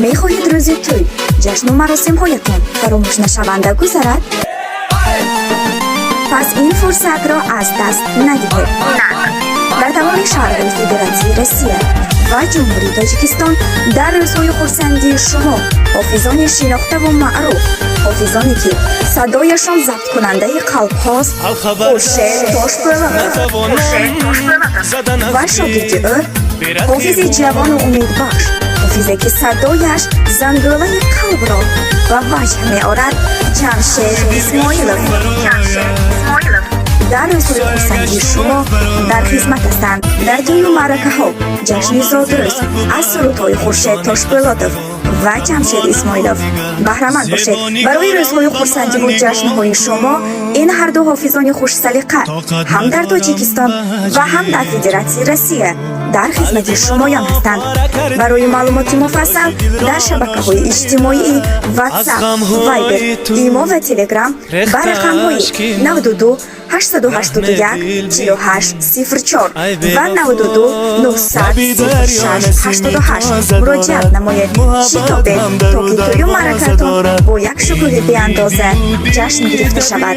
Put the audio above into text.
мехоҳед рӯзи тӯй ҷашну маросимҳоятон фаромӯш нашаванда гузарад? пас ин фурсатро аз даст надиҳед. дар тамоми шаҳрҳои Федератсияи Россия ва Ҷумҳурии Тоҷикистон дар рӯзҳои хурсандии шумо ҳофизони шинохтаву маъруф, ҳофизоне ки садояшон забткунандаи қалбҳост, Хуршед Тошпӯлатов ва шогирди ӯ ҳофизи ҷавону умедбахш, ҳофизе ки садояш зангӯлаи қалбро ба ваҷҳ меорад, Ҷамшед Исмоилов дар рӯзҳои хурсандии шумо дар хизмат ҳастанд. дар ҷойу маъракаҳо ҷашни зодрӯз аз сурудҳои Хуршед Тошпӯлатов ва Ҷамшед Исмоилов баҳраманд бошед. барои рӯзҳои хурсандиву ҷашнҳои шумо ин ҳарду ҳофизони хушсалиқа ҳам дар Тоҷикистон ва ҳам дар Федератсияи Россия дар хизмати шумоён ҳастанд. барои маълумоти муфассал дар шабакаҳои иҷтимоии WhatsApp, Viber, Imo ва Telegram ба рақамҳои 92 881 48 04 ва 92 900 06 88 муроҷиат намоед. шитобед, то ки тӯю маъракатон бо як шукӯҳи беандоза ҷашн гирифта шавад.